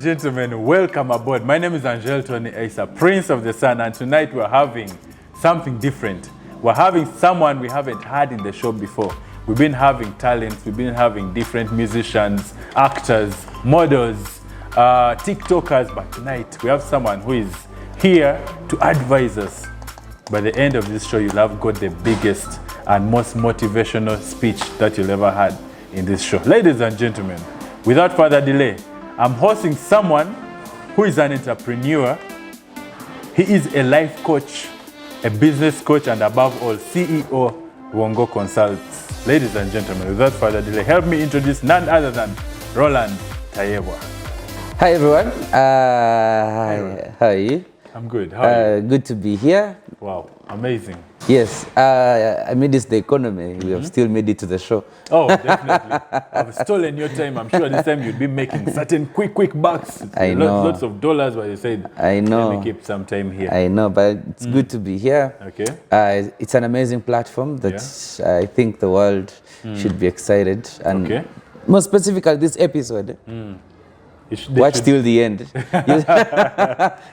Gentlemen, welcome aboard. My name is Angel Tony Asa, Prince of the Sun, and tonight we're having something different. We're having someone we haven't had in the show before. We've been having talents, we've been having different musicians, actors, models, TikTokers, but tonight we have someone who is here to advise us. By the end of this show, you'll have got the biggest and most motivational speech that you'll ever had in this show. Ladies and gentlemen, without further delay, I'm hosting someone who is an entrepreneur. He is a life coach, a business coach, and above all, CEO Wongo Consults. Ladies and gentlemen, without further delay, help me introduce none other than Roland Tayebwa. Hi everyone. Hi. How are you? I'm good. How are you? Good to be here. Wow, amazing. Yes, I made this the economy. We have still made it to the show. Oh, definitely. I've stolen your time. I'm sure this time you'd be making certain quick bucks. I know. Lots of dollars, but you said, I know. let me keep some time here. I know, but it's good to be here. Okay. It's an amazing platform that I think the world should be excited. And more specifically, this episode. Watch till the end.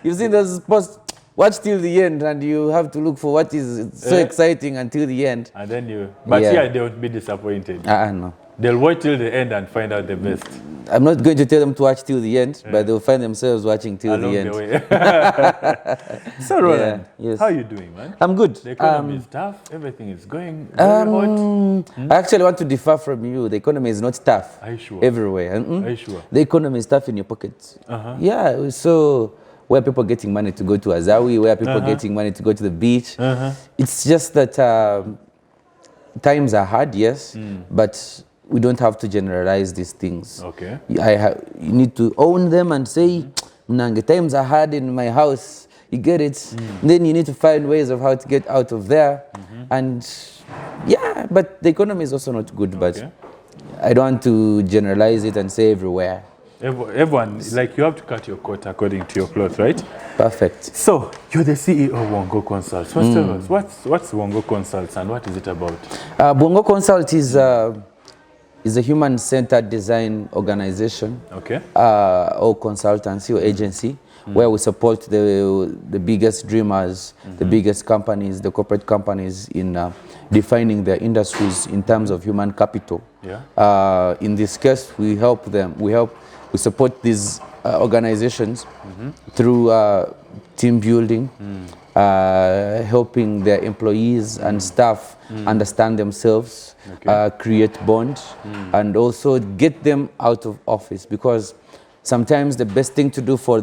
You've seen those posts. Watch till the end, and you have to look for what is so exciting until the end. And then you, but here they won't be disappointed. No. They'll wait till the end and find out the best. I'm not going to tell them to watch till the end, but they'll find themselves watching till the end. So Roland, how are you doing, man? I'm good. The economy is tough. Everything is going very hot. I actually want to differ from you. The economy is not tough. Are you sure? Everywhere. Are you sure? The economy is tough in your pockets. Yeah, so where people are getting money to go to Azawi, where people are getting money to go to the beach. It's just that times are hard, yes, but we don't have to generalize these things. Okay. You need to own them and say, Nange, times are hard in my house. You get it? Then you need to find ways of how to get out of there. And yeah, but the economy is also not good, but I don't want to generalize it and say everywhere. Everyone, like you have to cut your coat according to your clothes, right? Perfect. So, you're the CEO of Wongo Consults. Tell us, what's Wongo Consults and what is it about? Wongo Consult is a human-centered design organization or consultancy or agency where we support the biggest dreamers, the biggest companies, the corporate companies in defining their industries in terms of human capital. In this case, we help them. We support these organizations through team building, helping their employees and staff understand themselves, create bonds, and also get them out of office, because sometimes the best thing to do for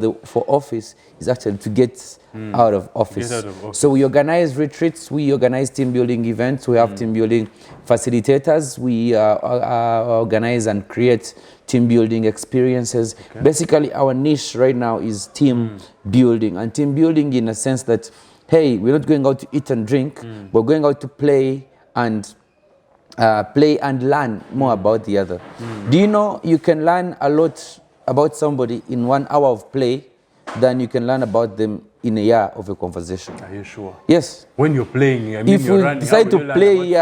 office is actually to get out of office. So we organize retreats, we organize team building events, we have team building facilitators, we organize and create team building experiences. Basically, our niche right now is team building, and team building in a sense that, hey, we're not going out to eat and drink, we're going out to play and learn more about the other. Do you know you can learn a lot about somebody in 1 hour of play than you can learn about them in a year of a conversation? Are you sure? Yes. When you're playing, I mean, if we decide to play,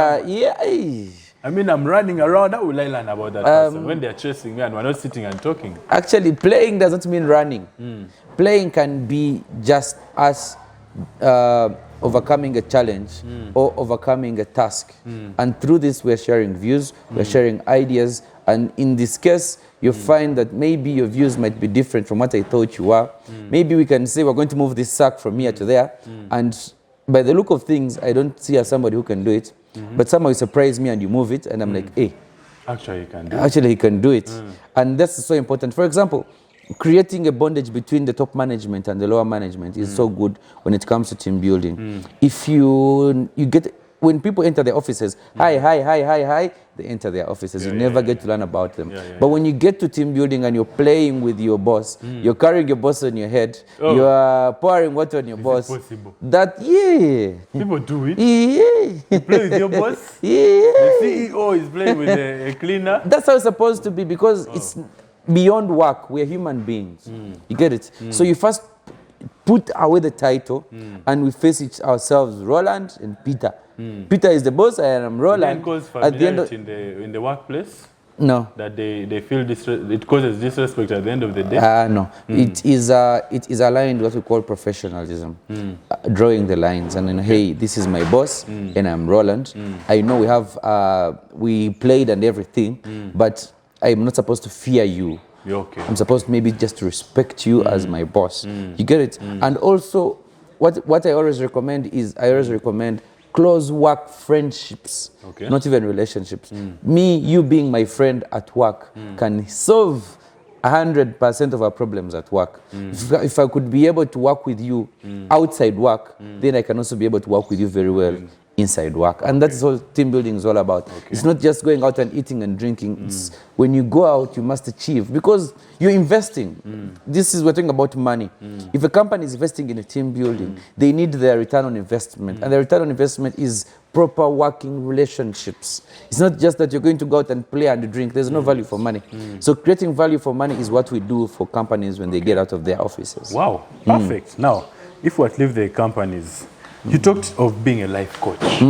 I mean, I'm running around. How will I learn about that person when they're chasing me and we're not sitting and talking? Actually, playing doesn't mean running. Playing can be just us overcoming a challenge or overcoming a task. And through this, we're sharing views, we're sharing ideas. And in this case, you find that maybe your views might be different from what I thought you were. Maybe we can say we're going to move this sack from here to there. And by the look of things, I don't see as somebody who can do it. But somehow you surprise me and you move it, and I'm like, hey. Actually, he can do it. Actually, he can do it. And that's so important. For example, creating a bondage between the top management and the lower management is so good when it comes to team building. If you get, when people enter their offices, hi, they enter their offices. You never get to learn about them. But when you get to team building and you're playing with your boss, you're carrying your boss on your head, you are pouring water on your boss. Possible? That, People do it? You play with your boss? The CEO is playing with a cleaner? That's how it's supposed to be, because it's beyond work. We're human beings. You get it? So you first put away the title and we face ourselves, Roland and Peter. Peter is the boss and I'm Roland. It calls familiarity in the workplace? No. That they feel it causes disrespect at the end of the day? No. It is aligned with what we call professionalism. Drawing the lines and then, hey, this is my boss and I'm Roland. I know we played and everything, but I'm not supposed to fear you. Okay. I'm supposed maybe just to respect you as my boss. You get it? And also, what I always recommend is close work friendships, not even relationships. Me, you being my friend at work can solve 100% of our problems at work. If I could be able to work with you outside work, then I can also be able to work with you very well inside work. And that's what team building is all about. It's not just going out and eating and drinking. It's when you go out, you must achieve because you're investing. We're talking about money. If a company is investing in a team building, they need their return on investment. And the return on investment is proper working relationships. It's not just that you're going to go out and play and drink. There's no value for money. So creating value for money is what we do for companies when they get out of their offices. Wow, perfect. Now, if we leave the companies, you talked of being a life coach.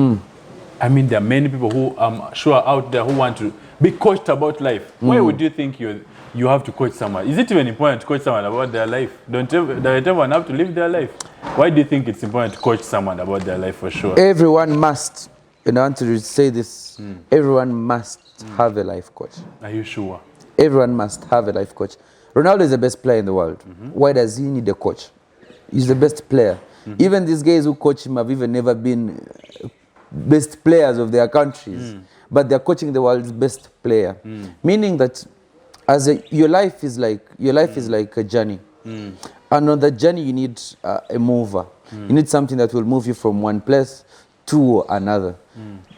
I mean, there are many people who I'm sure out there who want to be coached about life. Why would you think you have to coach someone? Is it even important to coach someone about their life? Don't everyone have to live their life? Why do you think it's important to coach someone about their life for sure? Everyone must, and I want to say this, everyone must have a life coach. Are you sure? Everyone must have a life coach. Ronaldo is the best player in the world. Why does he need a coach? He's the best player. Even these guys who coach him have even never been best players of their countries, but they're coaching the world's best player. Meaning that your life is like a journey, and on that journey you need a mover. You need something that will move you from one place to another.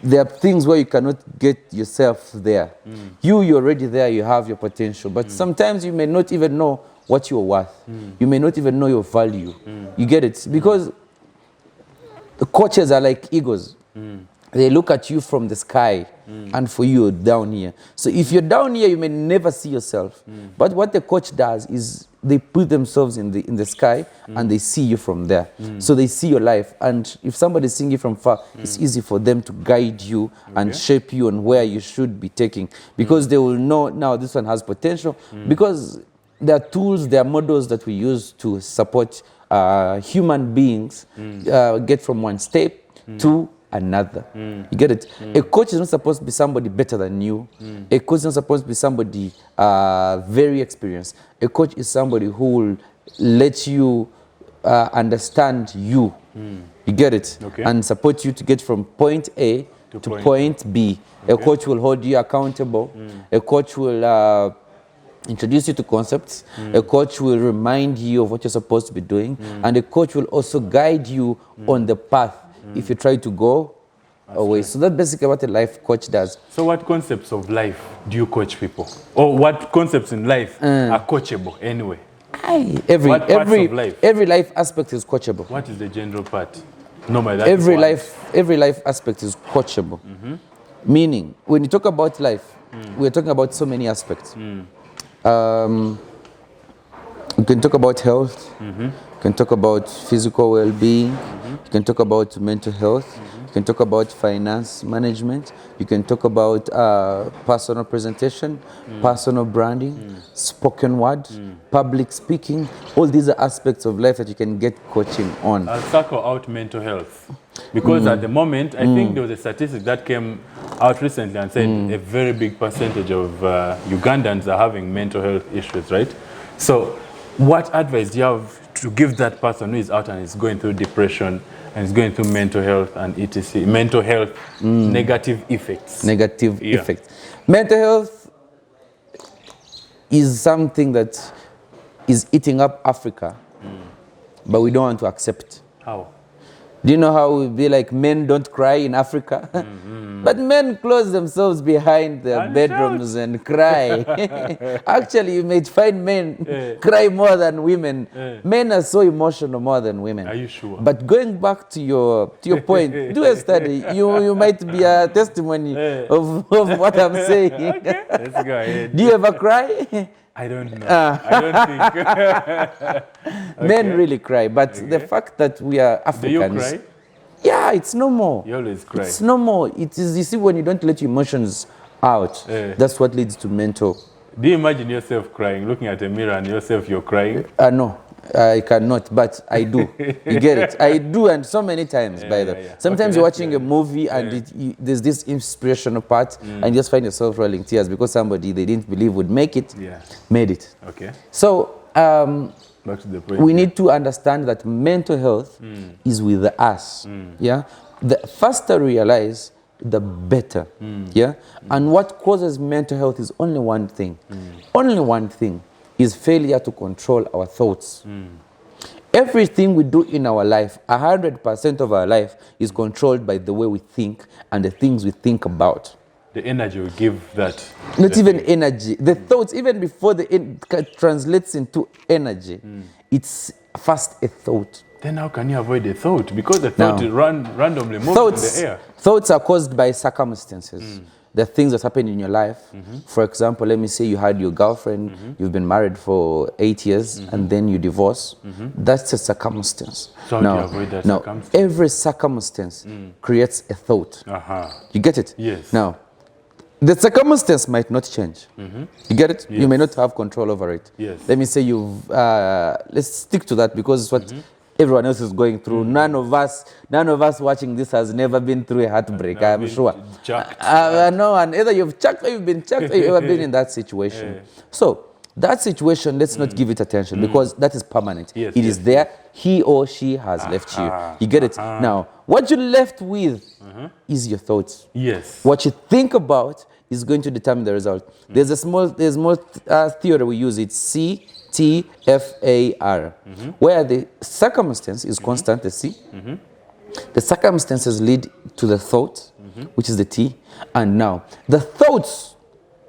There are things where you cannot get yourself there. You're already there. You have your potential, but sometimes you may not even know what you're worth. You may not even know your value. You get it? Because the coaches are like eagles. They look at you from the sky, and for you, you're down here. So if you're down here, you may never see yourself. But what the coach does is they put themselves in the sky, and they see you from there. So they see your life. And if somebody's seeing you from far, it's easy for them to guide you and shape you on where you should be taking. Because they will know, now this one has potential. Because there are tools, there are models that we use to support human beings get from one step to another. You get it? A coach is not supposed to be somebody better than you. A coach is not supposed to be somebody very experienced. A coach is somebody who will let you understand you. You get it? And support you to get from point A to point B. A coach will hold you accountable. A coach will introduce you to concepts. A coach will remind you of what you're supposed to be doing. And a coach will also guide you on the path if you try to go away. So that's basically what a life coach does. So what concepts of life do you coach people? Or what concepts in life are coachable anyway? Every life aspect is coachable. What is the general part? Every life aspect is coachable. Meaning, when you talk about life, we're talking about so many aspects. You can talk about health, you can talk about physical well-being, you can talk about mental health, you can talk about finance management, you can talk about personal presentation, personal branding, spoken word, public speaking. All these are aspects of life that you can get coaching on. I'll circle out mental health. Because at the moment, I think there was a statistic that came out recently and said a very big percentage of Ugandans are having mental health issues, right? So what advice do you have to give that person who is out and is going through depression and is going through mental health and etc. Mental health negative effects. Negative effects. Mental health is something that is eating up Africa, but we don't want to accept. How? Do you know how we be like men don't cry in Africa? But men close themselves behind their bedrooms and cry. Actually, you may find men cry more than women. Men are so emotional more than women. Are you sure? But going back to your point, do a study. You might be a testimony of what I'm saying. Okay, let's go ahead. Do you ever cry? I don't know. I don't think. Men really cry, but the fact that we are Africans. Do you cry? Yeah, it's normal. You always cry. It's normal. It is, you see, when you don't let your emotions out. That's what leads to mental. Do you imagine yourself crying, looking at a mirror and yourself you're crying? No, I cannot, but I do. You get it? I do, and so many times, by the way. Sometimes you're watching a movie and there's this inspirational part and you just find yourself rolling tears because somebody they didn't believe would make it, made it. Okay. So, back to the point. we need to understand that mental health is with us. Yeah. The faster we realize, the better. Yeah. And what causes mental health is only one thing. Only one thing is failure to control our thoughts. Everything we do in our life, 100% of our life is controlled by the way we think and the things we think about. The energy we give that. Not even energy. The thoughts, even before translates into energy, it's first a thought. Then how can you avoid the thought? Because the thought randomly moves in the air. Thoughts are caused by circumstances. The things that happen in your life. For example, let me say you had your girlfriend, you've been married for 8 years, and then you divorce. That's a circumstance. So how do you avoid that circumstance? Every circumstance creates a thought. You get it? Yes. Now, the circumstance might not change. You get it? You may not have control over it. Yes. Let me say you've, let's stick to that because it's what everyone else is going through. None of us watching this has never been through a heartbreak, I'm sure. No, and either you've chucked or you've been chucked or you've ever been in that situation. So, that situation, let's not give it attention because that is permanent. It is there. He or she has left you. You get it? Now, what you're left with is your thoughts. Yes. What you think about is going to determine the result. There's a small theory we use. It's CTFAR, where the circumstance is constant, the C. The circumstances lead to the thought, which is the T. And now, the thoughts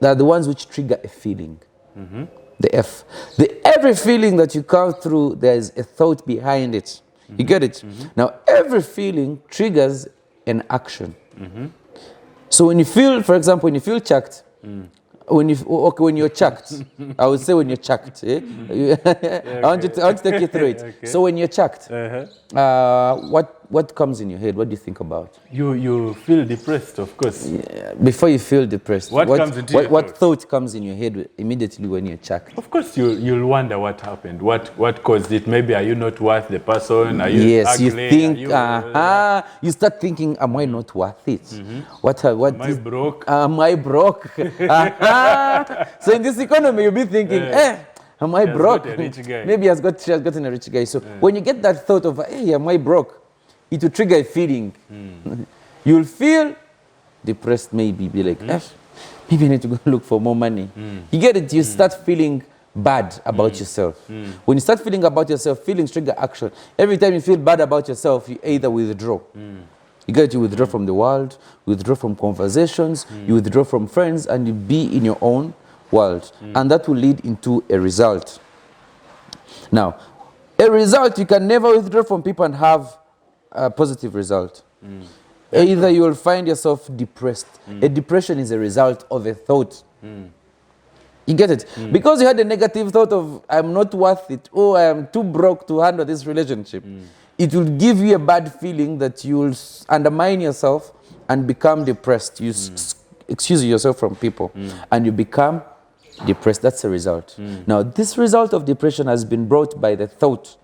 are the ones which trigger a feeling, the F. Every feeling that you come through, there is a thought behind it. You get it? Now, every feeling triggers an action. So when you feel, for example, when you feel chucked, when you're chucked, I would say when you're chucked. I want to take you through it. Okay. So when you're chucked, what comes in your head? What do you think about? You feel depressed, of course. Yeah. Before you feel depressed, what thought comes in your head immediately when you're chucked? Of course, you'll wonder what happened. What caused it? Maybe are you not worth the person? Are you ugly? You think. You start thinking, am I not worth it? What am I broke? Am I broke? So in this economy, you'll be thinking, am I broke? Maybe she has gotten a rich guy. So when you get that thought of, hey, am I broke? It will trigger a feeling. You'll feel depressed, maybe be like, maybe I need to go look for more money. You get it? You start feeling bad about yourself. When you start feeling about yourself, feelings trigger action. Every time you feel bad about yourself, you either withdraw. You get it? You withdraw from the world, withdraw from conversations, you withdraw from friends, and you be in your own world. And that will lead into a result. Now, a result, you can never withdraw from people and have a positive result. Either you will find yourself depressed. A depression is a result of a thought. You get it? Because you had a negative thought of, I'm not worth it, or I am too broke to handle this relationship. It will give you a bad feeling that you will undermine yourself and become depressed. You excuse yourself from people and you become depressed. That's a result. Now, this result of depression has been brought by the thought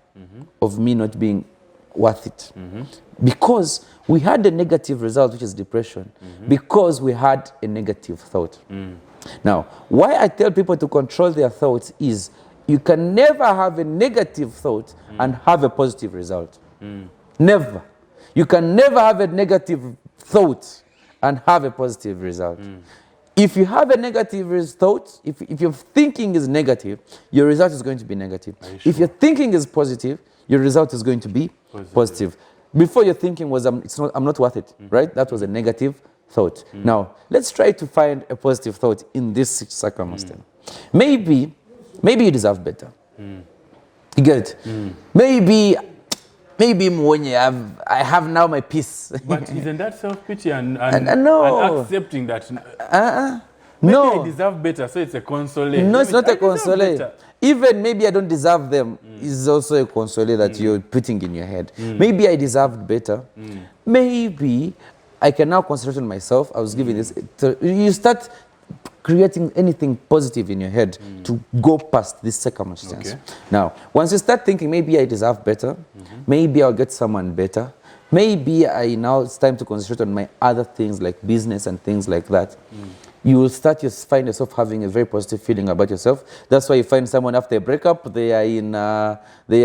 of me not being worth it. Because we had a negative result, which is depression, because we had a negative thought. Now, why I tell people to control their thoughts is you can never have a negative thought and have a positive result. Never. You can never have a negative thought and have a positive result. If you have a negative thought, if your thinking is negative, your result is going to be negative. If your thinking is positive, your result is going to be positive. Before your thinking was, I'm not worth it, right? That was a negative thought. Now, let's try to find a positive thought in this circumstance. Maybe you deserve better. You get it? Maybe I have now my peace. But isn't that self-pity and no. accepting that? No. I deserve better, so it's a consolation. No, it's not a consolation. Even maybe I don't deserve them is also a consolation that you're putting in your head. Maybe I deserved better. Maybe I can now concentrate on myself. I was giving this. You start creating anything positive in your head to go past this circumstance. Okay. Now, once you start thinking, maybe I deserve better, maybe I'll get someone better, maybe it's time to concentrate on my other things like business and things like that. You will find yourself having a very positive feeling about yourself. That's why you find someone after a breakup, they are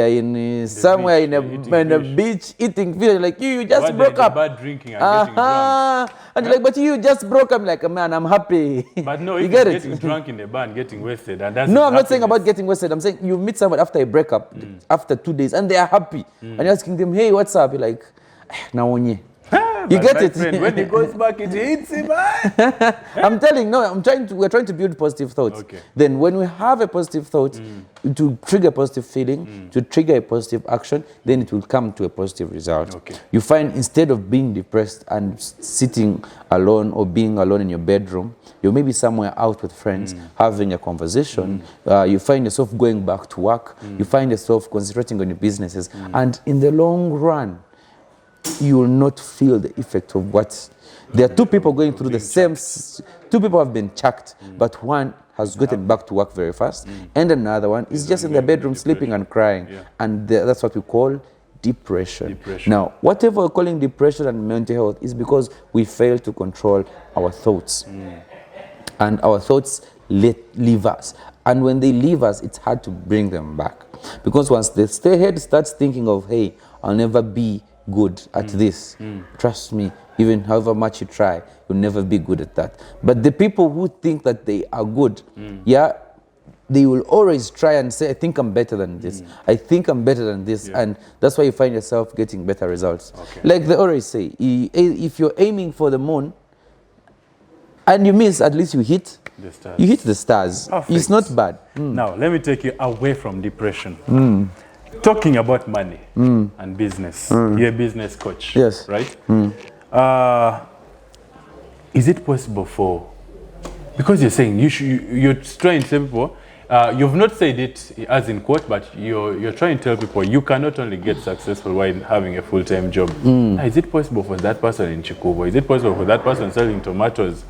in somewhere in a beach eating fish. Like you just broke up. Bad drinking and getting drunk. And you're like, but you just broke up. I'm like, man, I'm happy. But no, you if get you're it? getting drunk in the bar and getting wasted, and that's No, I'm not saying about getting wasted. I'm saying you meet someone after a breakup, after 2 days, and they are happy. And you're asking them, hey, what's up? You're like, naonye. You get it? Friend, when he goes back, it hits him, man. We're trying to build positive thoughts. Okay. Then when we have a positive thought, to trigger a positive feeling, to trigger a positive action, then it will come to a positive result. Okay. You find instead of being depressed and sitting alone or being alone in your bedroom, you're maybe somewhere out with friends, having a conversation. You find yourself going back to work. You find yourself concentrating on your businesses. And in the long run, you will not feel the effect of what. There are two people going through the same. Two people have been chucked, but one has gotten back to work very fast, and another one is just in their bedroom sleeping and crying, and that's what we call depression. Now, whatever we're calling depression and mental health is because we fail to control our thoughts, and our thoughts leave us. And when they leave us, it's hard to bring them back, because once the head starts thinking of, hey, I'll never be good at this. Trust me, even however much you try, you'll never be good at that. But the people who think that they are good, they will always try and say, I think I'm better than this. I think I'm better than this. And that's why you find yourself getting better results. Like they always say, if you're aiming for the moon and you miss, at least you hit the stars. Perfect. It's not bad. Now, let me take you away from depression. Talking about money and business. You're a business coach. Yes. Right? Is it possible because you're saying you're trying to tell people, you've not said it as in quote, but you're trying to tell people you cannot only get successful while having a full-time job. Is it possible for that person in Chikubo? Is it possible for that person selling tomatoes,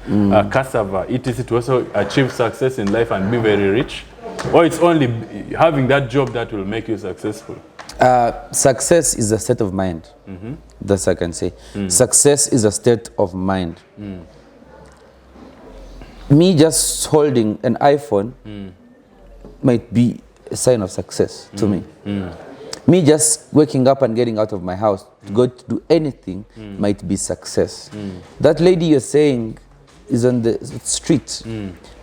cassava, etc. to also achieve success in life and be very rich? Or it's only having that job that will make you successful? Success is a state of mind. That's I can say. Success is a state of mind. Me just holding an iPhone might be a sign of success to me. Me just waking up and getting out of my house to go to do anything might be success. That lady you're saying is on the street.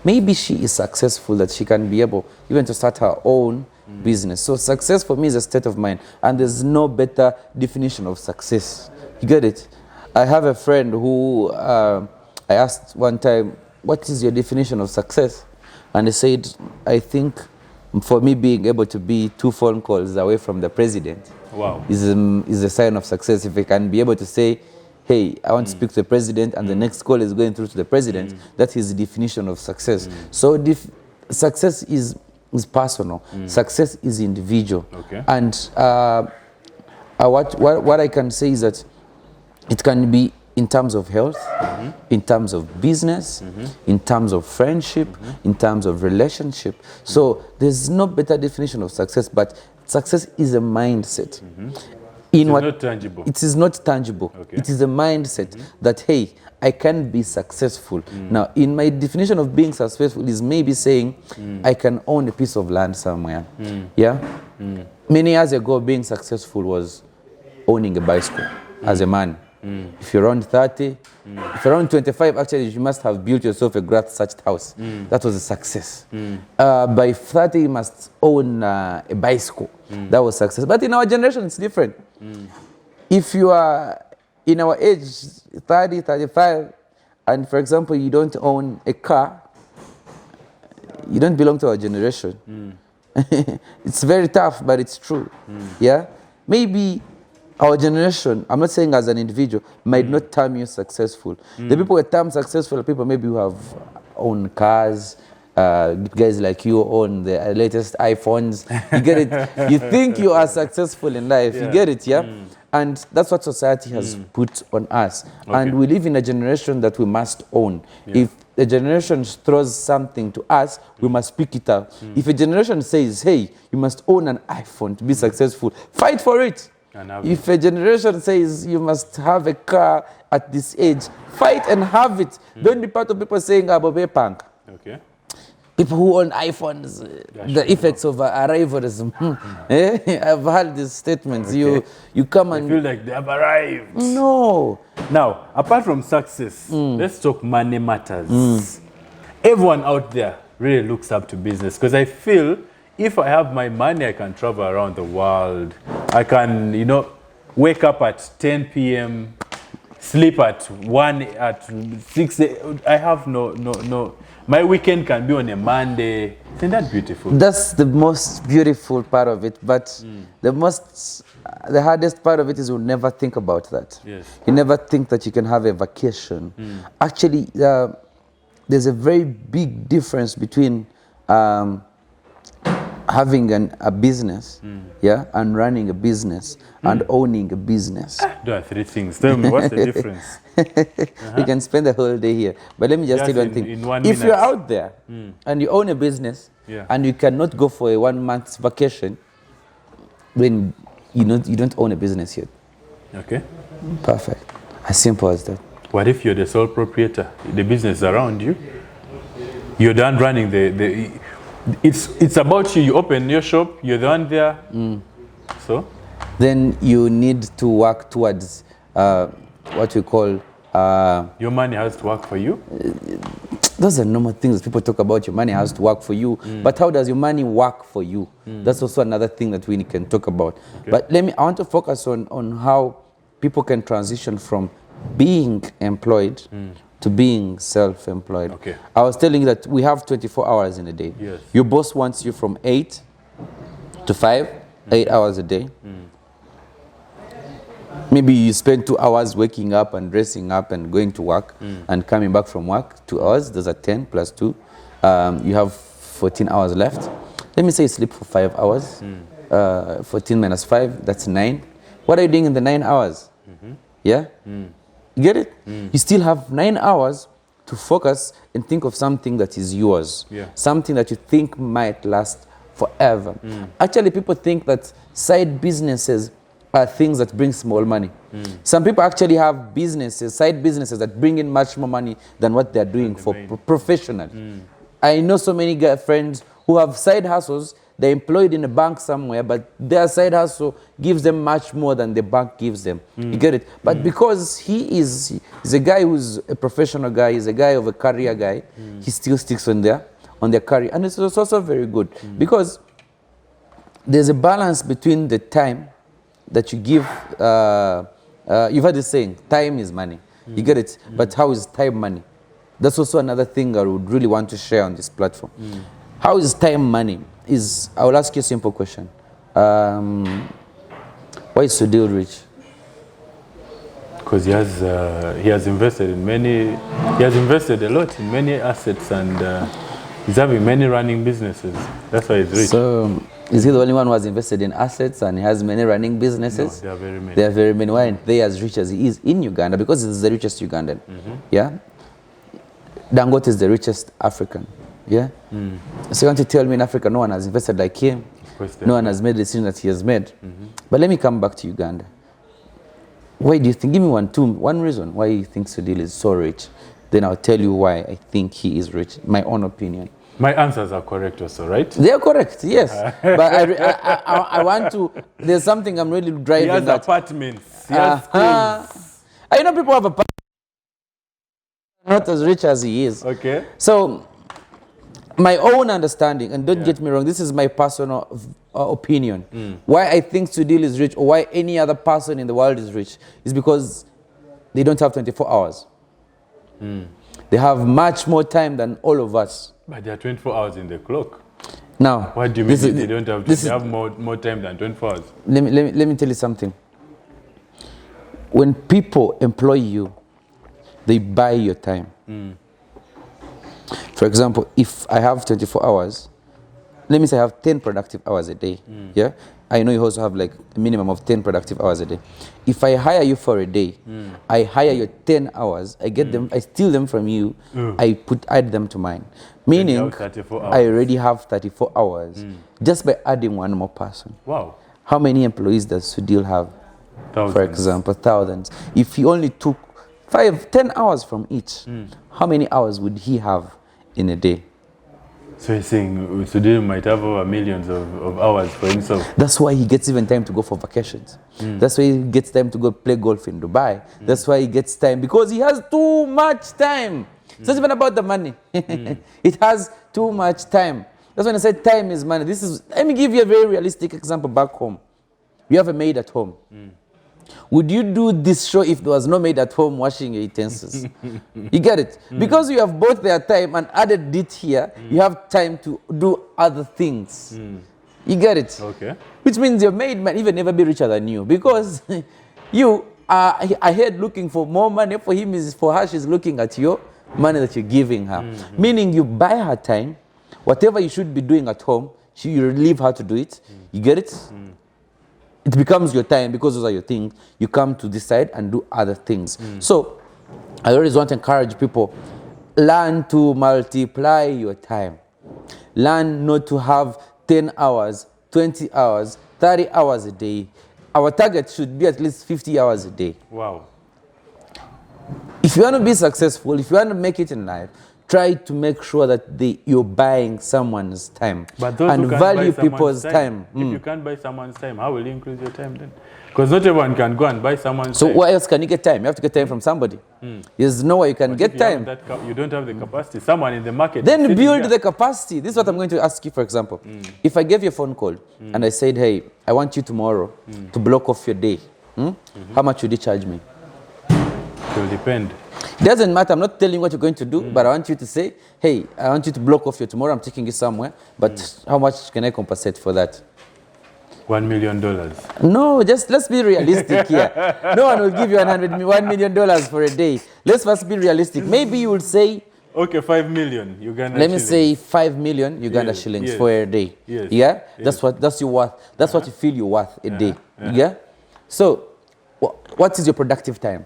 Maybe she is successful that she can be able even to start her own business. So success for me is a state of mind, and there's no better definition of success. You get it? I have a friend who I asked one time, what is your definition of success? And he said, I think for me being able to be 2 phone calls away from the president is a sign of success. If I can be able to say, hey, I want to speak to the president, and the next call is going through to the president, that is the definition of success. So success is personal. Success is individual. And what I can say is that it can be in terms of health, in terms of business, in terms of friendship, in terms of relationship. So there's no better definition of success, but success is a mindset. Not tangible. It is not tangible. It is a mindset that, hey, I can be successful. Now, in my definition of being successful is maybe saying I can own a piece of land somewhere. Many years ago, being successful was owning a bicycle as a man. If you're around 30, if you're around 25, actually, you must have built yourself a grass-thatched house. That was a success. By 30, you must own a bicycle. That was success. But in our generation, it's different. If you are in our age, 30, 35, and for example, you don't own a car, you don't belong to our generation. It's very tough, but it's true. Yeah? Maybe our generation, I'm not saying as an individual, might not term you successful. The people who term successful are people maybe who have owned cars, guys like you own the latest iPhones. You get it? You think you are successful in life. You get it, yeah? And that's what society has put on us. And we live in a generation that we must own. If a generation throws something to us, we must pick it up. If a generation says, hey, you must own an iPhone to be successful, fight for it. If a generation says you must have a car at this age, fight and have it. Don't be part of people saying, Abobe punk. Okay. People who own iPhones, the effects of arrivalism. I've heard these statements. You come and... I feel like they have arrived. No. Now, apart from success, let's talk money matters. Everyone out there really looks up to business because I feel if I have my money, I can travel around the world. I can, wake up at 10 p.m., sleep at 1, at 6. I have no. My weekend can be on a Monday. Isn't that beautiful? That's the most beautiful part of it. But the hardest part of it is you'll never think about that. Yes. You never think that you can have a vacation. Actually, there's a very big difference between having a business, and running a business and owning a business. There are 3 things. Tell me, what's the difference? We can spend the whole day here. But let me just tell you one thing. If you're out there and you own a business and you cannot go for a 1 month's vacation, then you don't own a business yet. Okay. Perfect. As simple as that. What if you're the sole proprietor? The business is around you. You're done running it's about you. You open your shop, you're the one there. So? Then you need to work towards what we call... your money has to work for you? Those are normal things people talk about. Your money has to work for you. But how does your money work for you? That's also another thing that we can talk about. Okay. But I want to focus on how people can transition from being employed to being self-employed. Okay. I was telling you that we have 24 hours in a day. Yes. Your boss wants you from 8 to 5, 8 hours a day. Maybe you spend 2 hours waking up and dressing up and going to work and coming back from work, 2 hours, those are 10 plus 2. You have 14 hours left. Let me say you sleep for 5 hours. 14 minus 5, that's 9. What are you doing in the 9 hours? Yeah? You get it? You still have 9 hours to focus and think of something that is yours. Something that you think might last forever. Actually, people think that side businesses are things that bring small money. Some people actually have businesses, side businesses that bring in much more money than what they're doing for professionally. I know so many friends who have side hustles. They're employed in a bank somewhere, but their side hustle gives them much more than the bank gives them. You get it? But because he's a guy who's a professional guy, he's a guy of a career guy, he still sticks on their career. And it's also very good because there's a balance between the time that you give. You've heard the saying, time is money. You get it? But how is time money? That's also another thing I would really want to share on this platform. How is time money? I will ask you a simple question. Why is Sudil rich? Because he has invested in many. He has invested a lot in many assets, and he's having many running businesses. That's why he's rich. So, is he the only one who has invested in assets and he has many running businesses? No, there are very many. There are very many. Why aren't they as rich as he is in Uganda? Because he's the richest Ugandan. Yeah. Dangote is the richest African. Yeah? So you want to tell me in Africa no one has invested like him? No one has made the decision that he has made? But let me come back to Uganda. Why do you think, give me one reason why you think Sudil is so rich. Then I'll tell you why I think he is rich, my own opinion. My answers are correct also, right? They are correct, yes. But I want to, there's something I'm really driving at. He has apartments, he has schools. I know people have apartments, not as rich as he is. Okay. So, my own understanding, and don't get me wrong, this is my personal opinion. Why I think Sudil is rich, or why any other person in the world is rich, is because they don't have 24 hours. They have much more time than all of us. But there are 24 hours in the clock. Now, what do you mean they don't have? They have more time than 24 hours. Let me tell you something. When people employ you, they buy your time. For example, if I have 24 hours, let me say I have 10 productive hours a day. Yeah, I know you also have like a minimum of 10 productive hours a day. If I hire you for a day, I hire your 10 hours, I get them, I steal them from you, I add them to mine. Meaning, I already have 34 hours just by adding one more person. Wow. How many employees does Sudil have? Thousands. For example, thousands. If he only took 10 hours from each, how many hours would he have in a day? So you're saying Sudil might have over millions of hours for himself. That's why he gets even time to go for vacations. That's why he gets time to go play golf in Dubai. That's why he gets time, because he has too much time. It's not even about the money. It has too much time. That's when I said time is money. Let me give you a very realistic example back home. You have a maid at home. Would you do this show if there was no maid at home washing your utensils? You get it? Because you have both their time and added it here, you have time to do other things. You get it? Okay. Which means your maid might even never be richer than you, because you are ahead looking for more money. For her, she's looking at your money that you're giving her. Meaning you buy her time, whatever you should be doing at home, you leave her to do it. You get it? It becomes your time, because those are your things. You come to this side and do other things. So I always want to encourage people, learn to multiply your time. Learn not to have 10 hours, 20 hours, 30 hours a day. Our target should be at least 50 hours a day. Wow. If you want to be successful, if you want to make it in life, try to make sure that you're buying someone's time and value people's time. If you can't buy someone's time, how will you increase your time then? Because not everyone can go and buy someone's time. So where else can you get time? You have to get time from somebody. There's no way you can get time. You don't have the capacity. Someone in the market. Then build the capacity. This is what I'm going to ask you, for example. If I gave you a phone call and I said, hey, I want you tomorrow to block off your day, how much would you charge me? It will depend. It doesn't matter. I'm not telling you what you're going to do, but I want you to say, hey, I want you to block off your tomorrow. I'm taking you somewhere, but how much can I compensate for that? $1 million. No, let's be realistic here. No one will give you $1 million for a day. Let's first be realistic. Maybe you will say, okay, 5 million Uganda Let shillings. me say 5 million Uganda shillings for a day. Yes. Yeah? That's your worth. That's what you feel you're worth a day. Yeah? So, what is your productive time?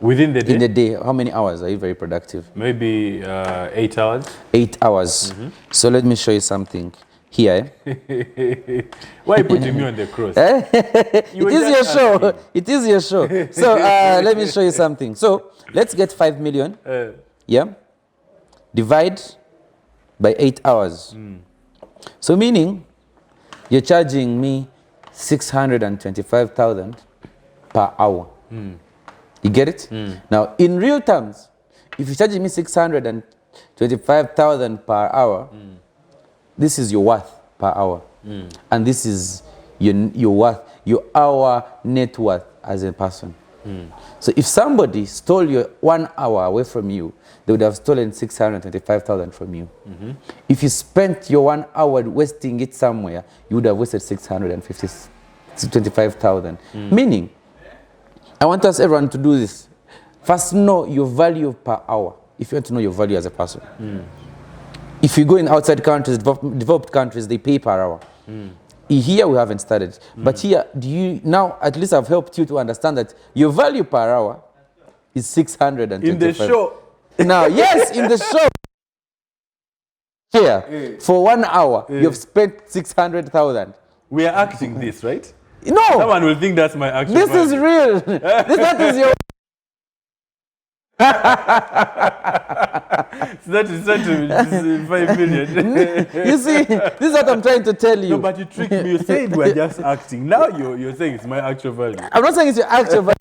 Within the day? In the day, how many hours are you very productive? Maybe 8 hours. 8 hours. So let me show you something here. Why are you putting me on the cross? It is your show. It is your show. So let me show you something. So let's get 5 million. Yeah. Divide by 8 hours. So meaning you're charging me 625,000 per hour. You get it? Now, in real terms, if you're charging me 625,000 per hour, this is your worth per hour. And this is your worth, your hour net worth as a person. So if somebody stole your 1 hour away from you, they would have stolen 625,000 from you. If you spent your 1 hour wasting it somewhere, you would have wasted 625,000. Meaning, I want everyone to do this. First, know your value per hour, if you want to know your value as a person. If you go in outside countries, developed countries, they pay per hour. Here, we haven't started. But here, now, at least I've helped you to understand that your value per hour is 625. In the show? Now, yes, in the show. Here, for 1 hour, you've spent 600,000. We are acting this, right? No. Someone will think that's my actual This value. is real. That is your... So that is 5 million. You see, this is what I'm trying to tell you. No, but you tricked me. You said we're just acting. Now you're saying it's my actual value. I'm not saying it's your actual value.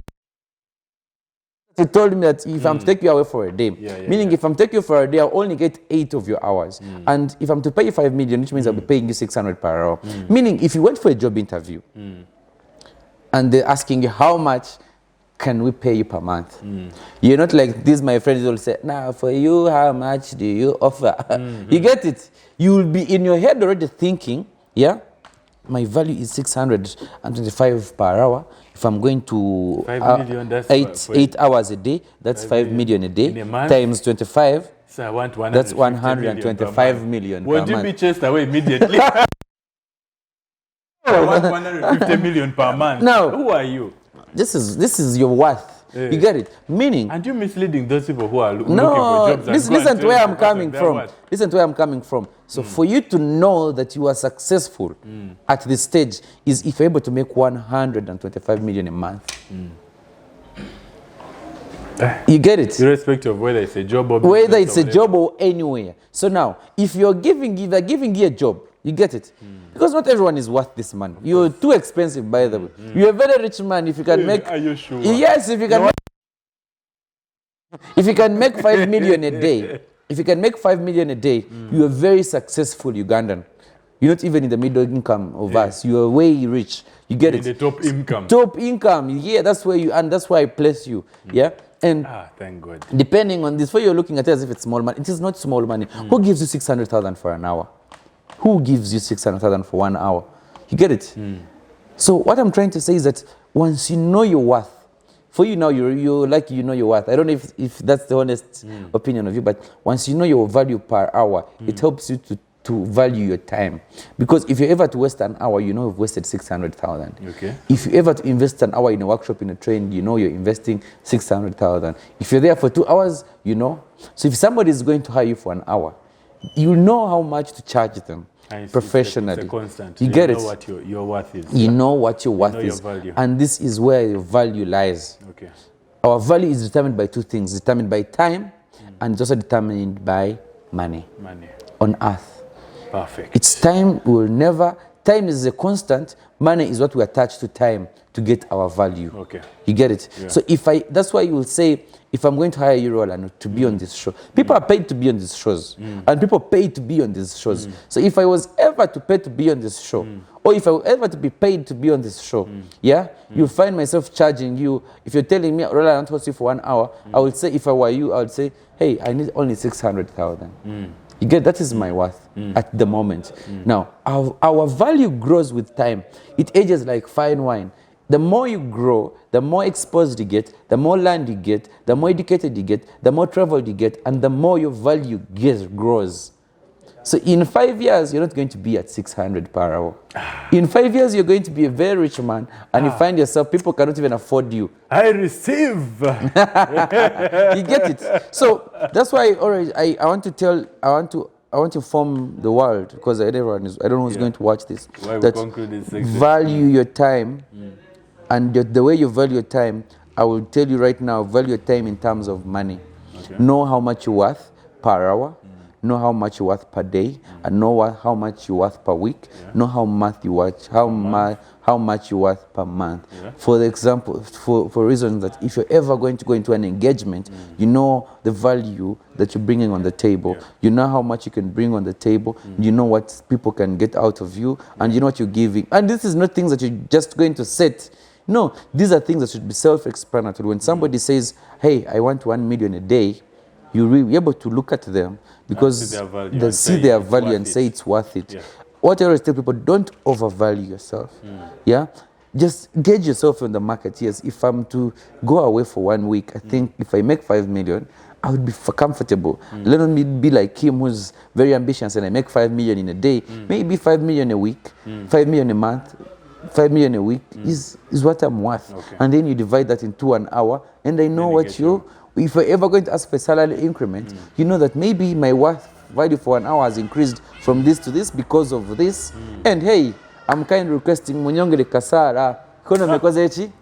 You told me that if I'm to take you away for a day, meaning if I'm taking you for a day, I'll only get 8 of your hours. And if I'm to pay you 5 million, which means I'll be paying you 600 per hour. Meaning if you went for a job interview and they're asking you how much can we pay you per month? You're not like this, my friends will say, now for you, how much do you offer? You get it? You will be in your head already thinking, yeah, my value is 625 per hour. If I'm going to 5 million, that's 8 hours a day, that's 5 million a day, times 25, So I want That's 125 million per Would you month. be chased away immediately? I want 150 million per month. No. Who are you? This is your worth. You get it? Meaning, And you misleading those people who are looking no, for jobs. listen to where I'm coming from. Listen to where I'm coming from. So for you to know that you are successful at this stage is if you're able to make 125 million a month. You get it? Irrespective of whether it's a job or whether it's a job or anywhere. So now, if they're giving you a job, you get it? Because not everyone is worth this money. You're too expensive, by the way. You're a very rich man if you can make... Are you sure? Yes, if you can if you can make 5 million a day, if you can make 5 million a day, you're a very successful Ugandan. You're not even in the middle income of us. You're way rich. You get it? In the top income. Top income. Yeah, that's where you... And that's why I place you. Yeah? And thank God. depending on this, where you're looking at it as if it's small money, it is not small money. Who gives you 600,000 for an hour? Who gives you 600,000 for 1 hour? You get it? So what I'm trying to say is that once you know your worth, for you now, you know your worth. I don't know if that's the honest opinion of you, but once you know your value per hour, it helps you to value your time. Because if you're ever to waste an hour, you know you've wasted 600,000. Okay. If you ever to invest an hour in a workshop, in a train, you know you're investing 600,000. If you're there for 2 hours, you know. So if somebody is going to hire you for an hour, you know how much to charge them professionally. It's a constant. You get it? You know what your worth is. You know what your worth is. Your value. And this is where your value lies. Okay. Our value is determined by two things. It's determined by time and it's also determined by money. Money. On earth. Perfect. It's time will never... Time is a constant. Money is what we attach to time to get our value. Okay. You get it? Yeah. So that's why you will say, if I'm going to hire you, Roland, to be on this show, people are paid to be on these shows, and people pay to be on these shows. So if I was ever to pay to be on this show, or if I were ever to be paid to be on this show, you'll find myself charging you. If you're telling me, Roland, I want to host you for 1 hour, I would say, if I were you, I would say, hey, I need only 600,000. You get, that is my worth at the moment. Now, our value grows with time. It ages like fine wine. The more you grow, the more exposed you get, the more land you get, the more educated you get, the more traveled you get, and the more your value grows. So in 5 years, you're not going to be at 600 per hour. In 5 years, you're going to be a very rich man, and you find yourself, people cannot even afford you. I receive. You get it? So that's why I want to inform the world, because I don't know who's going to watch this. Why we that conclude this section. value your time, and the way you value your time, I will tell you right now, value your time in terms of money. Okay. Know how much you're worth per hour. Know how much you're worth per day, and know how much you're worth per week. Know how much you're worth per month. For example, for reasons that if you're ever going to go into an engagement, you know the value that you're bringing on the table. You know how much you can bring on the table. You know what people can get out of you, and you know what you're giving. And this is not things that you're just going to set. No, these are things that should be self-explanatory. When somebody says, hey, I want 1 million a day, you'll be able to look at them because they see their value and say it's worth it. Yeah. What I always tell people, don't overvalue yourself. Yeah? Just gauge yourself on the market. Yes, if I'm to go away for 1 week, I think if I make 5 million, I would be comfortable. Let me be like him who's very ambitious and I make 5 million in a day, maybe 5 million a week, 5 million a month, 5 million a week is what I'm worth. Okay. And then you divide that into an hour, and I know what if you're ever going to ask for a salary increment, you know that maybe my worth value for an hour has increased from this to this because of this. And hey, I'm kind of requesting munyongere kasara kono mekoze echi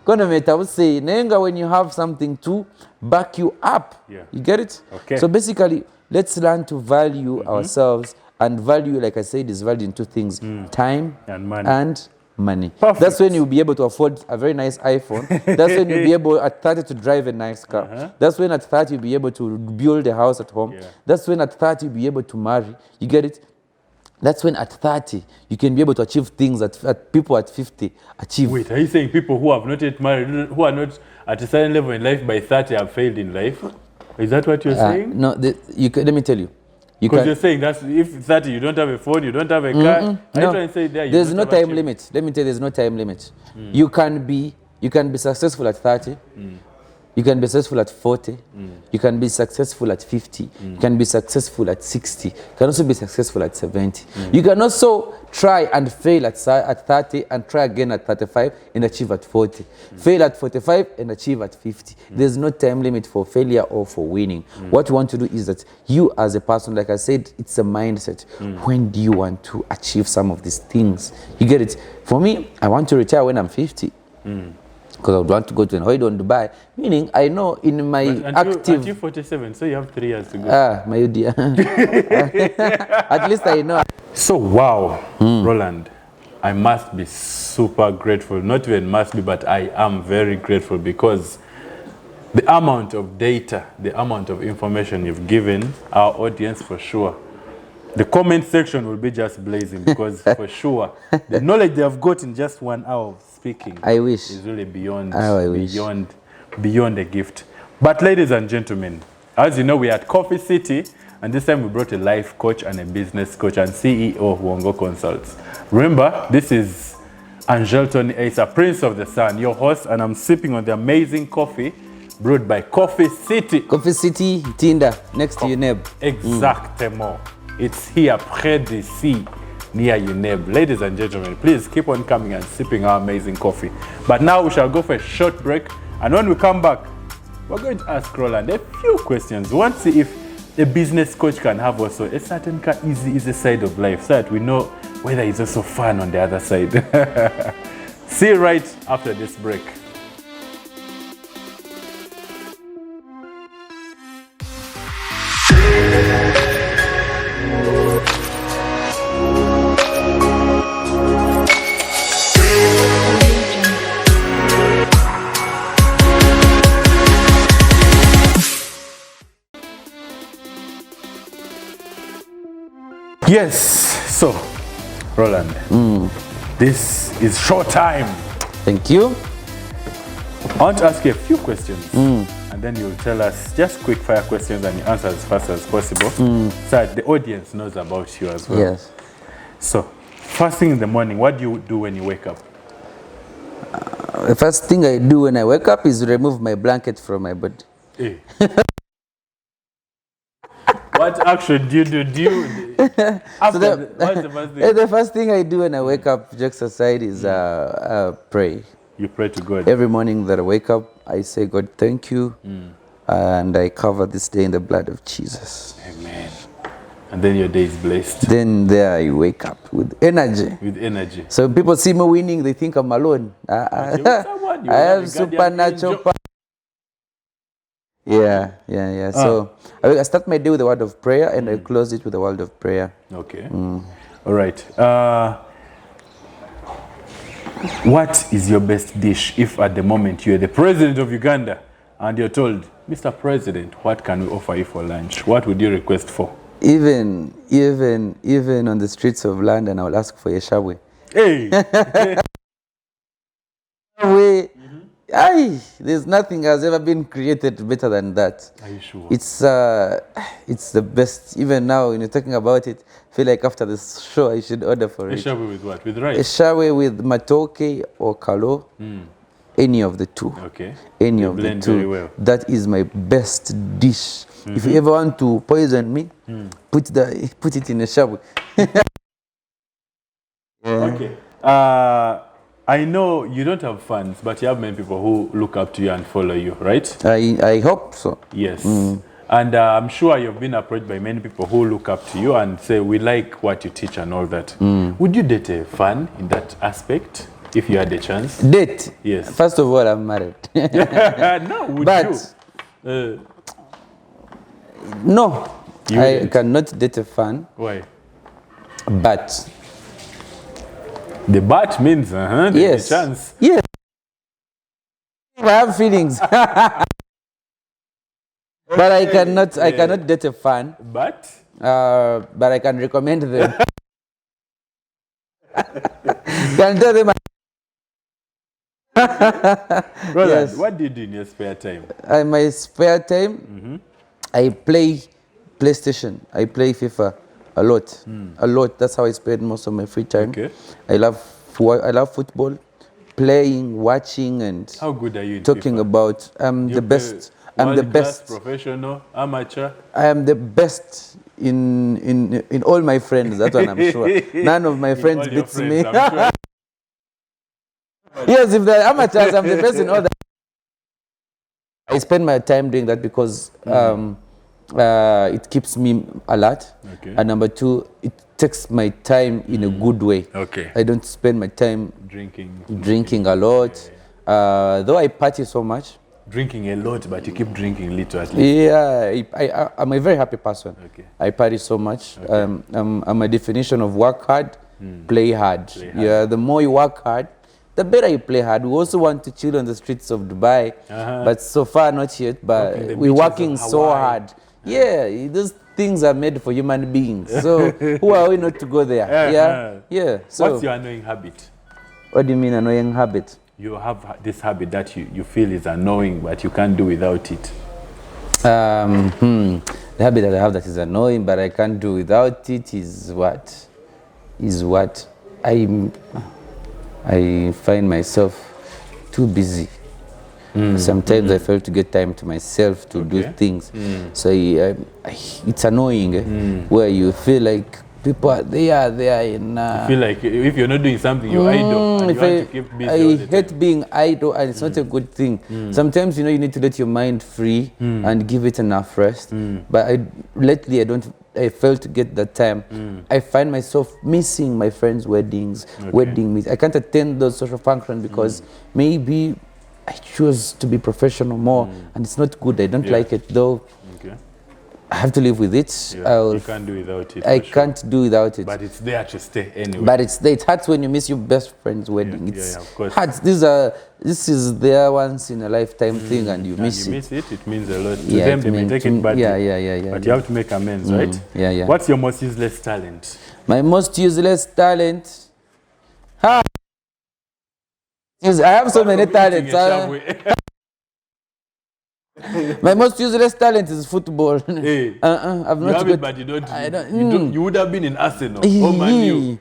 kono metawuse nenga when you have something to back you up. You get it? Okay. So basically, let's learn to value ourselves, and value, like I said, is valued in two things: time and money. Perfect. That's when you'll be able to afford a very nice iPhone. That's when you'll be able at 30 to drive a nice car. That's when at 30 you'll be able to build a house at home. That's when at 30 you'll be able to marry. You get it? That's when at 30 you can be able to achieve things that people at 50 achieve. Wait, are you saying people who have not yet married, who are not at a certain level in life by 30 have failed in life? Is that what you're saying? No, let me tell you. Because you're saying that if 30 you don't have a phone, you don't have a car. No. Trying to say there's no time limit. Let me tell you, there's no time limit. You can be successful at 30. You can be successful at 40. You can be successful at 50. You can be successful at 60. You can also be successful at 70. You can also try and fail at 30 and try again at 35 and achieve at 40. Fail at 45 and achieve at 50. There's no time limit for failure or for winning. What you want to do is that you as a person, like I said, it's a mindset. When do you want to achieve some of these things? You get it? For me, I want to retire when I'm 50. Because I would want to go to an holiday in Dubai. Meaning, I know in my active... Until 47, so you have 3 years to go. My dear. At least I know. So, wow, Roland, I must be super grateful. Not even must be, but I am very grateful because the amount of data, the amount of information you've given our audience for sure. The comment section will be just blazing because for sure, the knowledge they have got in just 1 hour of speaking I wish. is really beyond, wish. beyond a gift. But ladies and gentlemen, as you know, we are at Coffee City, and this time we brought a life coach and a business coach and CEO of Wongo Consults. Remember, this is Angel Tony Asa, Prince of the Sun, your host, and I'm sipping on the amazing coffee brewed by Coffee City. Coffee City, Tinder, next to UNEB. Exactement. It's here, près d'ici, near UNEB. Ladies and gentlemen, please keep on coming and sipping our amazing coffee. But now we shall go for a short break, and when we come back, we're going to ask Roland a few questions. We want to see if a business coach can have also a certain easy side of life, so that we know whether it's also fun on the other side. See you right after this break. Yes, so Roland, this is short time. Thank you. I want to ask you a few questions, and then you'll tell us just quick fire questions and you answer as fast as possible, so that the audience knows about you as well. Yes. So, first thing in the morning, what do you do when you wake up? The first thing I do when I wake up is remove my blanket from my body. Hey. What action do you do? What's the first thing? The first thing I do when I wake up, jokes aside, is pray. You pray to God. Every morning that I wake up, I say, God, thank you. And I cover this day in the blood of Jesus. Amen. And then your day is blessed. Then there I wake up with energy. With energy. So people see me winning, they think I'm alone. I have supernatural power. Yeah. So I start my day with a word of prayer and I close it with a word of prayer. Okay. All right. What is your best dish if at the moment you're the president of Uganda and you're told, Mr. President, what can we offer you for lunch? What would you request for? Even on the streets of London, I will ask for a shawe. Hey! There's nothing has ever been created better than that. Are you sure? It's the best. Even now, when you're talking about it, I feel like after this show, I should order for it. A shawe with what? With rice? A shawe with matoke or kalo. Any of the two. Okay. Any of the two. Very well. That is my best dish. If you ever want to poison me, put it in a shawe. Okay. I know you don't have fans, but you have many people who look up to you and follow you, right? I hope so. Yes. And I'm sure you've been approached by many people who look up to you and say, we like what you teach and all that. Would you date a fan in that aspect, if you had the chance? Date? Yes. First of all, I'm married. No, would you? No. I cannot date a fan. Why? But. The but means, there's yes. a chance. Yes. I have feelings. But I cannot date a fan. But I can recommend them. Can tell them. Roland, Yes. what do you do in your spare time? In my spare time, I play PlayStation. I play FIFA a lot. A lot. That's how I spend most of my free time. Okay. I love football. playing, watching, and How good are you in talking FIFA? about. I'm You the play best. I'm the world-class, best. professional, amateur. I am the best in all my friends. That's what I'm sure. None of my In friends all your beats friends, me. I'm sure. Yes, if they're amateurs, I'm the best in all that. I spend my time doing that because it keeps me alert. Okay. And number two, it takes my time in a good way. Okay. I don't spend my time Drinking a lot. Though I party so much. Drinking a lot, but you keep drinking little at least. Yeah, I'm a very happy person. Okay. I party so much. I'm a definition of work hard, play hard. Yeah, the more you work hard, the better you play hard. We also want to chill on the streets of Dubai, but so far not yet. But we're working so hard. Yeah, those things are made for human beings. So who are we not to go there? Yeah. So what's your annoying habit? What do you mean annoying habit? You have this habit that you feel is annoying, but you can't do without it. The habit that I have that is annoying, but I can't do without it is what? I find myself too busy. Sometimes I fail to get time to myself to do things. So it's annoying where you feel like people are there in... you feel like if you're not doing something, you're idle. And you want to keep busy all the time. hate being idle, and it's not a good thing. Sometimes, you need to let your mind free and give it enough rest. But lately, I fail to get that time. I find myself missing my friends' weddings, wedding meetings. I can't attend those social functions because maybe I choose to be professional more, and it's not good. I don't like it, though. Okay. I have to live with it. You can't do without it. I can't do without it. But it's there to stay anyway. But it's there. It hurts when you miss your best friend's wedding. Yeah, of course. Hurts. This is their once in a lifetime thing, and you miss you it. miss it. It means a lot to them. They may take it badly. Yeah. But you have to make amends, right? Yeah. What's your most useless talent? My most useless talent. I have so many talents. My most useless talent is football. Hey, I've you not have got. it, but you don't. You would have been in Arsenal or Man U.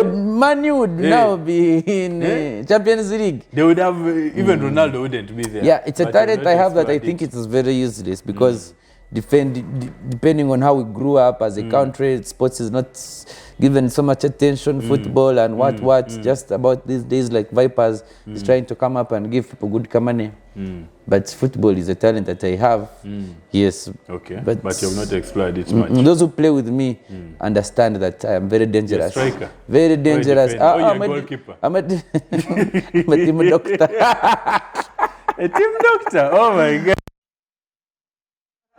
Man U would now be in Champions League. They would have even Ronaldo wouldn't be there. Yeah, it's a But talent you've I not have that I explored think it. it is very useless because depending on how we grew up as a country, sports is not given so much attention. Football and what just about these days, like Vipers is trying to come up and give people good money. But football is a talent that I have. Yes. Okay. But you have not explored it much. Those who play with me understand that I am very dangerous. You're a striker. Very dangerous. You're a goalkeeper. I'm a team doctor. A team doctor. Oh my God.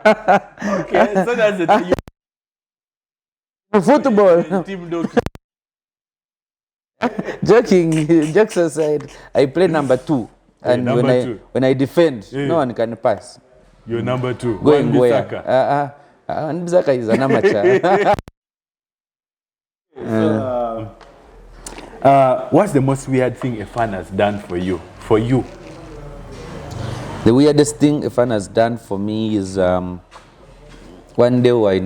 Okay, so that's it. Football. Team doctor. Jokes aside, I play number 2. And when I defend, no one can pass. You're number 2. Going where? Bissaka is an amateur. What's the most weird thing a fan has done for you? The weirdest thing a fan has done for me is one day we're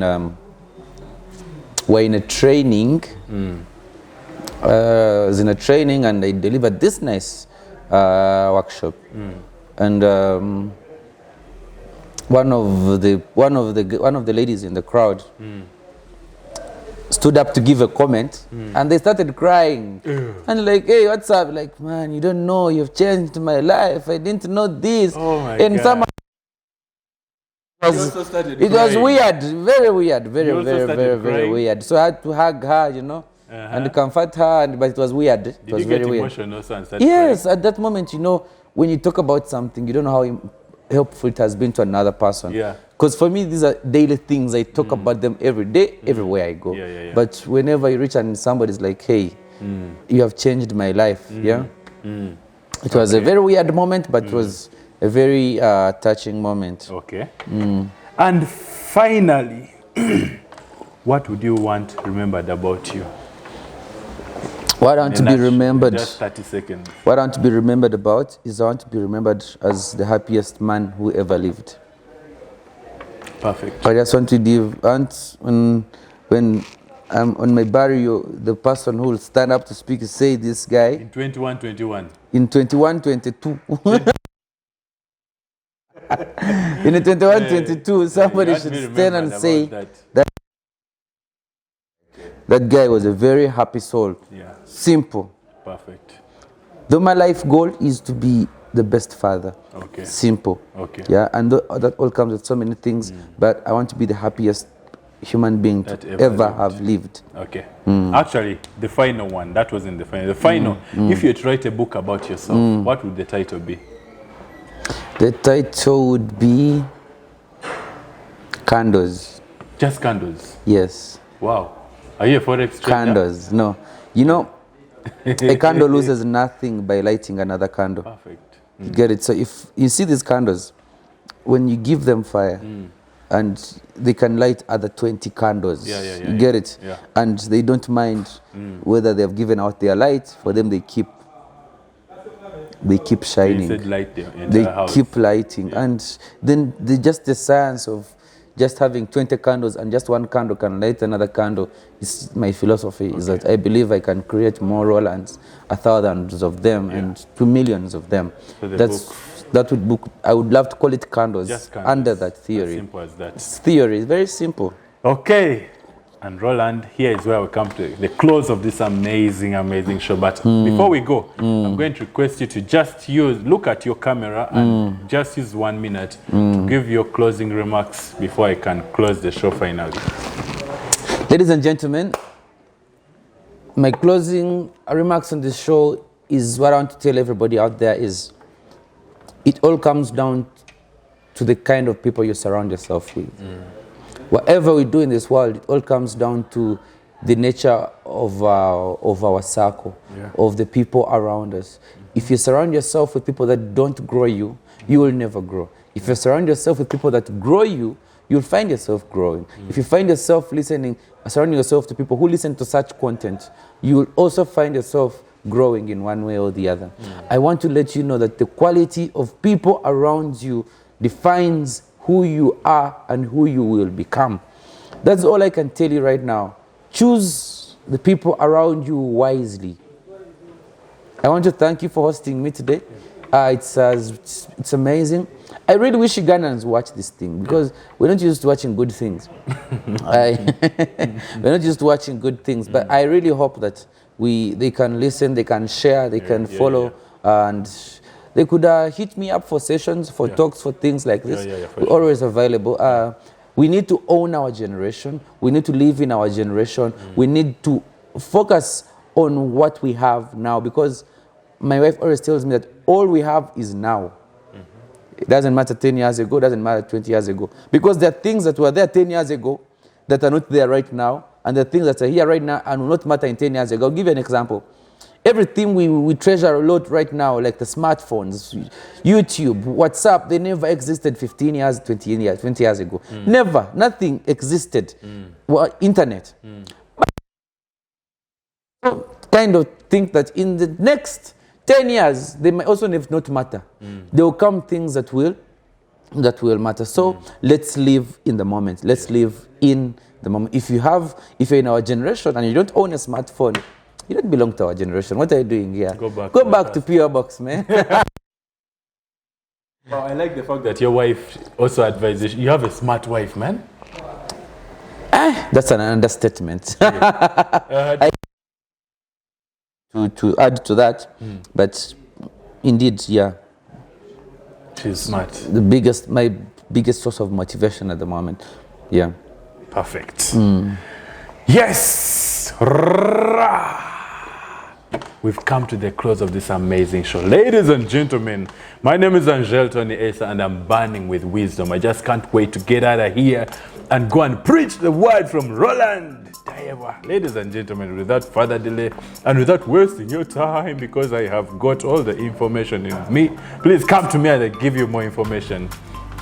in a training. I was in a training and I delivered this nice workshop, and one of the ladies in the crowd stood up to give a comment, and they started crying. And like, hey, what's up? Like, man, you don't know, you've changed my life. I didn't know this. Oh my and God. It was weird, very weird, very weird. So I had to hug her, and comfort her, but it was weird. It was very weird. Emotional also and started Yes, crying? at that moment, when you talk about something, you don't know how helpful it has been to another person. Yeah. Because for me, these are daily things. I talk about them every day, everywhere I go. Yeah. But whenever you reach and somebody's like, hey, you have changed my life. Yeah. It was a very weird moment, but it was a very touching moment. Okay. And finally, what would you want remembered about you? What I want to be remembered. Just 30 seconds. What I want to be remembered about is I want to be remembered as the happiest man who ever lived. Perfect. I just want to give, when I'm on my burial, the person who will stand up to speak say this guy. In 21. in 21, 22. In the 21, 22, somebody you had should me stand remembered and about say that. that guy was a very happy soul. Yeah. Simple. Perfect. Though my life goal is to be the best father. Okay. Simple. Okay. Yeah, and that all comes with so many things, but I want to be the happiest human being That to ever ever lived. have lived. Okay. Actually, the final one, that wasn't the final. The final, if you had to write a book about yourself, what would the title be? The title would be Candles. Just candles. Yes. Wow. Are you a forex trader? Candles. No. You know, a candle loses nothing by lighting another candle. Perfect. You get it? So if you see these candles, when you give them fire, and they can light other 20 candles. You get it? Yeah. And they don't mind whether they have given out their light. For them, they keep shining. You said light the entire They house. keep lighting. And then just the science of just having 20 candles and just one candle can light another candle is my philosophy. Is that I believe I can create more Rolands, thousands of them, and 2 millions of them. So the book, I would love to call it candles, Just candles. under that theory. As simple as that. It's theory, it's very simple. Okay. And Roland, here is where we come to the close of this amazing, amazing show. But before we go, I'm going to request you to just look at your camera and just use 1 minute to give your closing remarks before I can close the show finally. Ladies and gentlemen, my closing remarks on this show is what I want to tell everybody out there is it all comes down to the kind of people you surround yourself with. Whatever we do in this world, it all comes down to the nature of our circle, of the people around us. If you surround yourself with people that don't grow you, you will never grow. If you surround yourself with people that grow you, you'll find yourself growing. If you find yourself surrounding yourself to people who listen to such content, you will also find yourself growing in one way or the other. I want to let you know that the quality of people around you defines who you are and who you will become. That's all I can tell you right now. Choose the people around you wisely. I want to thank you for hosting me today. It's amazing. I really wish Ugandans watch this thing because we're not used to watching good things. We're not used to watching good things, but I really hope that they can listen, they can share, they can follow, and they could hit me up for sessions, for talks, for things like this. We're always available. We need to own our generation. We need to live in our generation. We need to focus on what we have now because my wife always tells me that all we have is now. It doesn't matter 10 years ago, doesn't matter 20 years ago. Because there are things that were there 10 years ago that are not there right now, and the things that are here right now and will not matter in 10 years ago. I'll give you an example. Everything we treasure a lot right now, like the smartphones, YouTube, WhatsApp, they never existed 15 years, 20 years ago. Never. Nothing existed. Well, internet. But kind of think that in the next 10 years, they might also not matter. There will come things that will matter. So let's live in the moment. Let's live in the moment. If you're in our generation and you don't own a smartphone, you don't belong to our generation. What are you doing here? Go back to PO Box, man. Well, I like the fact that your wife also advises you have a smart wife, man. That's an understatement. To add to that, but indeed, she's smart. My biggest source of motivation at the moment. Yeah. Perfect. Yes. We've come to the close of this amazing show. Ladies and gentlemen, my name is Angel Tony Asa and I'm burning with wisdom. I just can't wait to get out of here and go and preach the word from Roland. Tayebwa. Ladies and gentlemen, without further delay and without wasting your time, because I have got all the information in me, please come to me and I'll give you more information.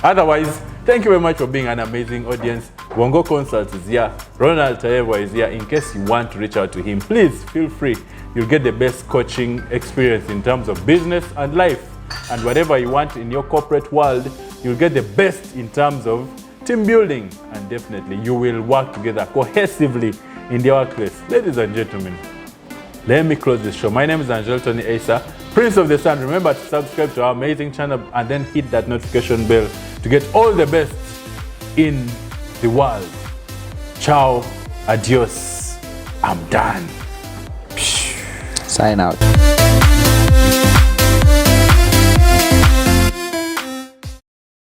Otherwise, thank you very much for being an amazing audience. Wongo Consult is here. Ronald Tayebwa is here. In case you want to reach out to him, please feel free. You'll get the best coaching experience in terms of business and life. And whatever you want in your corporate world, you'll get the best in terms of team building. And definitely, you will work together cohesively in the workplace. Ladies and gentlemen, let me close this show. My name is Angel Tony Asa. Prince of the Sun, remember to subscribe to our amazing channel and then hit that notification bell to get all the best in the world. Ciao, adios, I'm done. Sign out.